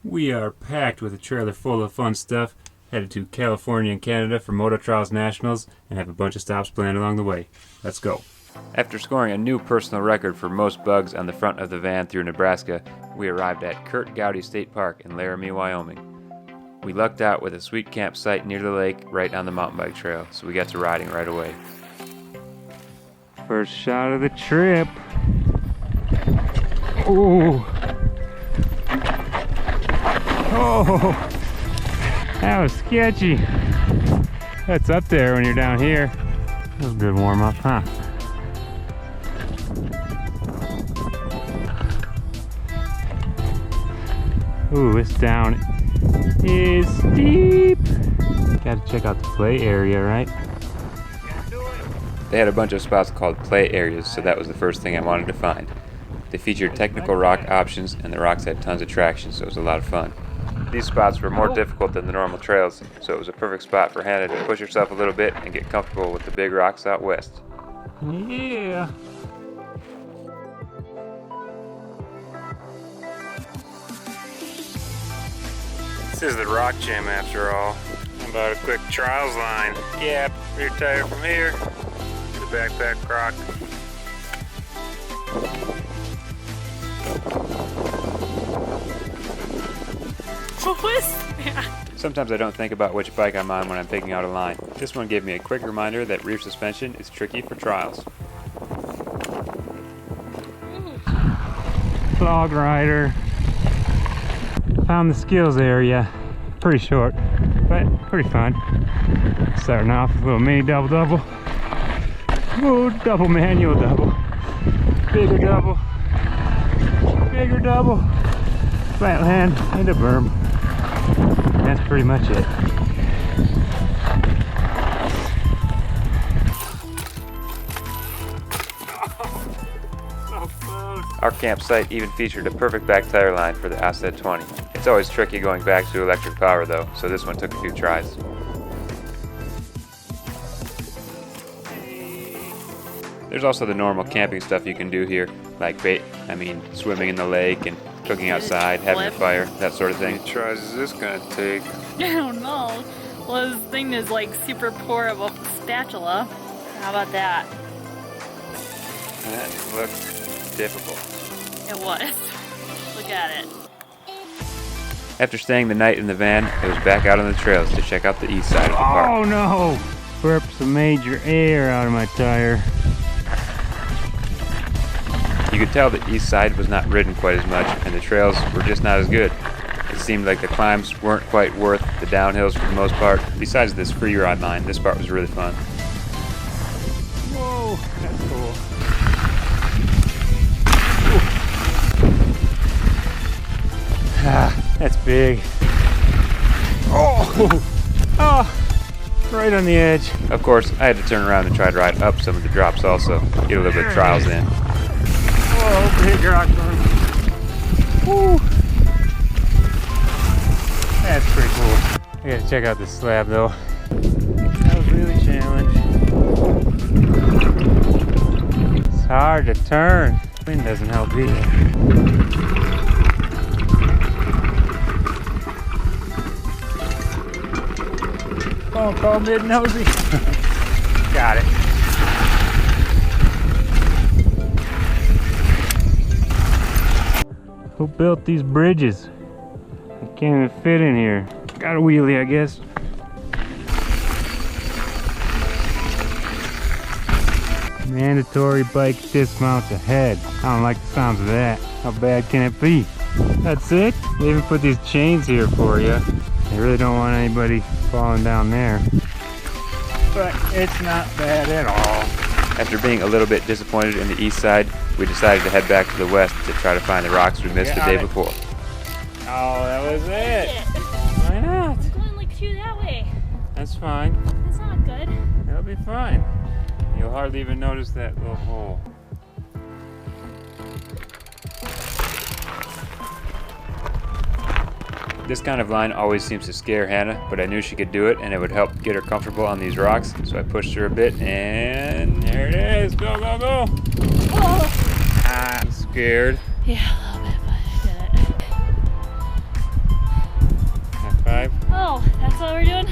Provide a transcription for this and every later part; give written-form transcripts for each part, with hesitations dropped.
We are packed with a trailer full of fun stuff, headed to California and Canada for Moto Trials Nationals, and have a bunch of stops planned along the way. Let's go. After scoring a new personal record for most bugs on the front of the van through Nebraska, we arrived at Curt Gowdy State Park in Laramie, Wyoming. We lucked out with a sweet campsite near the lake right on the mountain bike trail, so we got to riding right away. First shot of the trip. Ooh. Oh, that was sketchy. That's up there when you're down here. That was a good warm up, huh? Ooh, this down is steep. Gotta check out the play area, right? They had a bunch of spots called play areas, so that was the first thing I wanted to find. They featured technical rock options, and the rocks had tons of traction, so it was a lot of fun. These spots were more difficult than the normal trails, so it was a perfect spot for Hannah to push herself a little bit and get comfortable with the big rocks out west. Yeah. This is the rock gym after all. How about a quick trials line? Gap, rear tire from here to the backpack rock. Sometimes I don't think about which bike I'm on when I'm picking out a line. This one gave me a quick reminder that rear suspension is tricky for trials. Vlog rider. Found the skills area. Pretty short, but pretty fun. Starting off with a little mini double-double. Whoa, double manual double. Bigger double. Bigger double. Flat land and a berm. That's pretty much it. So close. Our campsite even featured a perfect back tire line for the Asset 20. It's always tricky going back to electric power though, so this one took a few tries. There's also the normal camping stuff you can do here, like swimming in the lake and cooking outside, having a fire, that sort of thing. How many tries is this gonna take? I don't know. Well, this thing is like super poor of a spatula. How about that? That looked difficult. It was. Look at it. After staying the night in the van, it was back out on the trails to check out the east side of the park. Oh no! Burped some major air out of my tire. You could tell the east side was not ridden quite as much, and the trails were just not as good. It seemed like the climbs weren't quite worth the downhills for the most part. Besides this Freeride line, this part was really fun. Whoa, that's cool. Ah, that's big. Oh, right on the edge. Of course, I had to turn around and try to ride up some of the drops also, get a little bit of trials in. Whoa, big rock berm. Woo. That's pretty cool. I gotta check out this slab though. That was really challenging. It's hard to turn. Wind doesn't help either. Phone call mid-nosy. Got it. Who built these bridges? I can't even fit in here. Got a wheelie, I guess. Mandatory bike dismounts ahead. I don't like the sounds of that. How bad can it be? That's it? They even put these chains here for you. They really don't want anybody falling down there. But it's not bad at all. After being a little bit disappointed in the east side, we decided to head back to the west to try to find the rocks we missed the day before. Oh, that was it. Why not? I'm going like 2 that way. That's fine. That's not good. That'll be fine. You'll hardly even notice that little hole. This kind of line always seems to scare Hannah, but I knew she could do it and it would help get her comfortable on these rocks, so I pushed her a bit and there it is. Go, go, go! Oh. Ah, scared? Yeah, a little bit, but I did it. High five. Oh, that's what we're doing?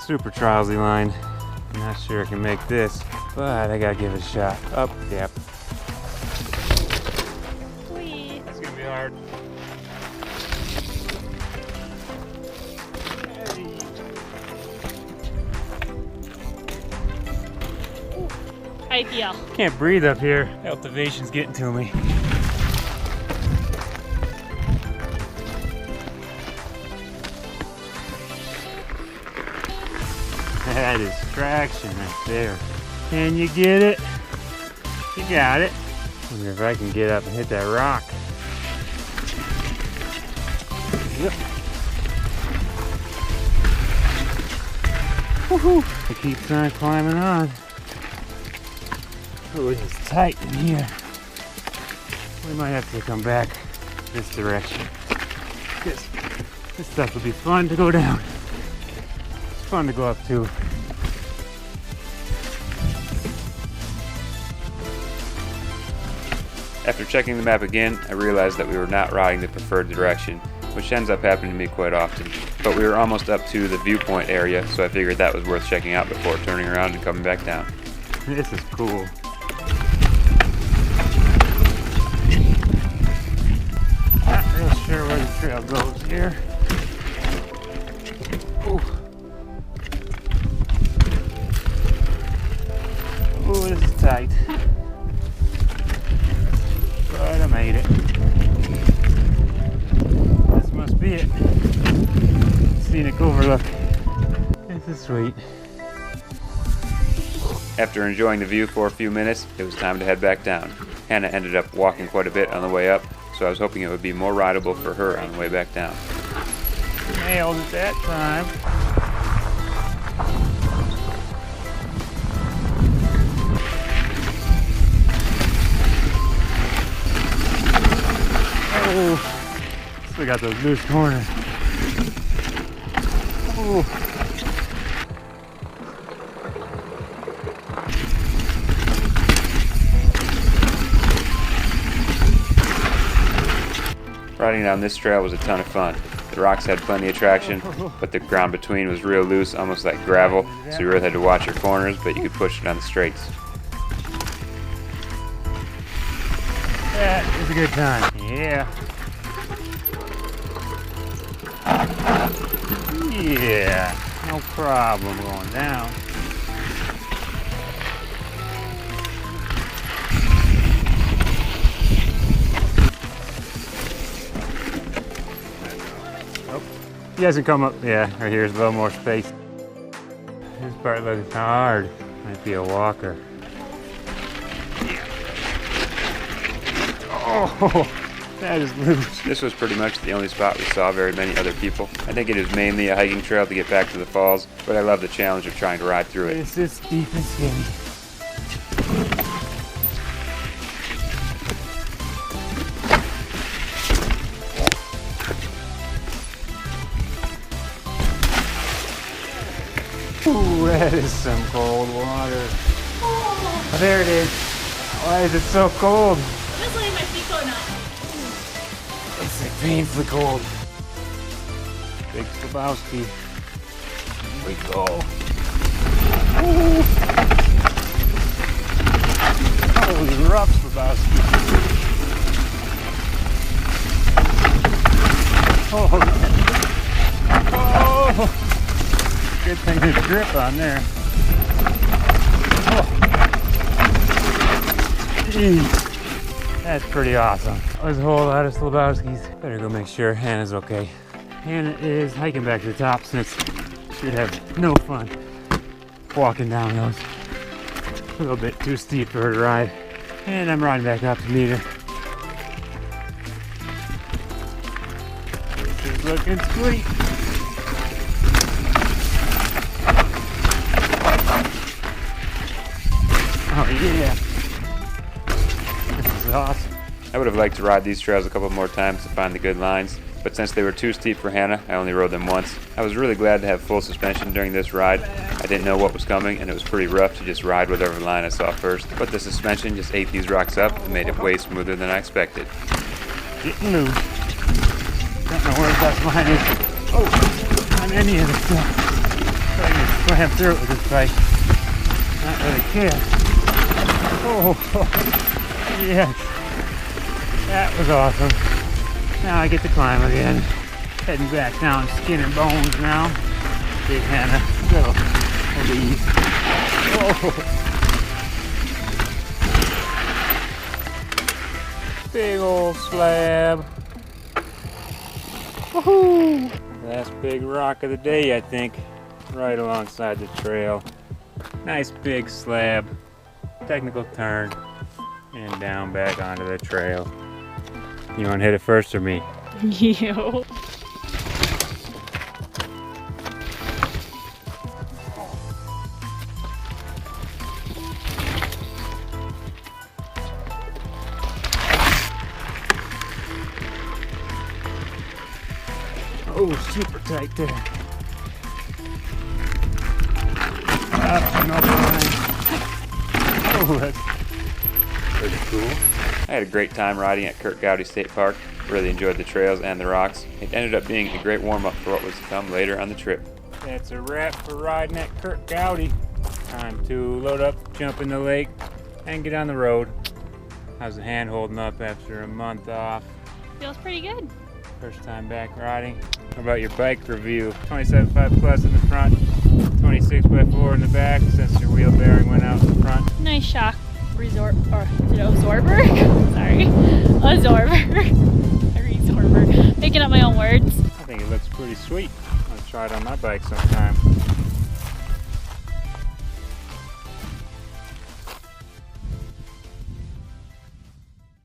Super trialsy line. I'm not sure I can make this, but I gotta give it a shot. Up, yep. Whee! It's gonna be hard. IPL. Can't breathe up here. Elevation's getting to me. That is traction right there. Can you get it? You got it. Wonder if I can get up and hit that rock. Yep. Woohoo! It keeps on climbing on. Oh, it is tight in here. We might have to come back this direction. This stuff would be fun to go down. It's fun to go up too. After checking the map again, I realized that we were not riding the preferred direction, which ends up happening to me quite often. But we were almost up to the viewpoint area, so I figured that was worth checking out before turning around and coming back down. This is cool. Not real sure where the trail goes here. Ooh. Ooh, this is tight. But I made it. This must be it. Scenic overlook. This is sweet. After enjoying the view for a few minutes, it was time to head back down. Hannah ended up walking quite a bit on the way up, so I was hoping it would be more rideable for her on the way back down. Nailed it that time. Oh, still got those loose corners. Oh. Riding down this trail was a ton of fun. The rocks had plenty of traction, but the ground between was real loose, almost like gravel, so you really had to watch your corners, but you could push it on the straights. That is a good time. Yeah. Yeah, no problem going down. He hasn't come up. Yeah, right here's a little more space. This part looks hard. Might be a walker. Oh, that is loose. This was pretty much the only spot we saw very many other people. I think it is mainly a hiking trail to get back to the falls, but I love the challenge of trying to ride through it. This is steep and skinny. Ooh, that is some cold water. Oh, there it is. Why is it so cold? I'm just letting my feet go now. It's like painfully cold. Big Slabowski. Here we go. Ooh. Oh, it's rough, Slabowski. Oh. Good thing there's grip on there. Oh. Jeez. That's pretty awesome. There's a whole lot of Slabowskis. Better go make sure Hannah's okay. Hannah is hiking back to the top since she'd have no fun walking down those. A little bit too steep for her to ride. And I'm riding back up to meet her. This is looking sweet. Oh yeah, this is awesome. I would have liked to ride these trails a couple more times to find the good lines, but since they were too steep for Hannah, I only rode them once. I was really glad to have full suspension during this ride. I didn't know what was coming, and it was pretty rough to just ride whatever line I saw first, but the suspension just ate these rocks up and made it way smoother than I expected. Getting loose. Don't know where the best line is. Oh, on any of the stuff. So I can slam through it with this bike. Not really care. Oh, yes. That was awesome. Now I get to climb again. Heading back down, skin and bones now. Big Hannah, still obese. Oh. Big old slab. Woohoo! Last big rock of the day, I think. Right alongside the trail. Nice big slab. Technical turn. And down back onto the trail. You want to hit it first or me? You. Oh, super tight there. Up and over the line. Oh, that's pretty cool. I had a great time riding at Curt Gowdy State Park. Really enjoyed the trails and the rocks. It ended up being a great warm-up for what was to come later on the trip. That's a wrap for riding at Curt Gowdy. Time to load up, jump in the lake, and get on the road. How's the hand holding up after a month off? Feels pretty good. First time back riding. How about your bike review? 27.5 plus in the front, 26x4 in the back since your wheel bearing went out in the front. Nice shock resort, or is it absorber? Sorry, absorber. A resorber. Making up my own words. I think it looks pretty sweet. I'll try it on my bike sometime.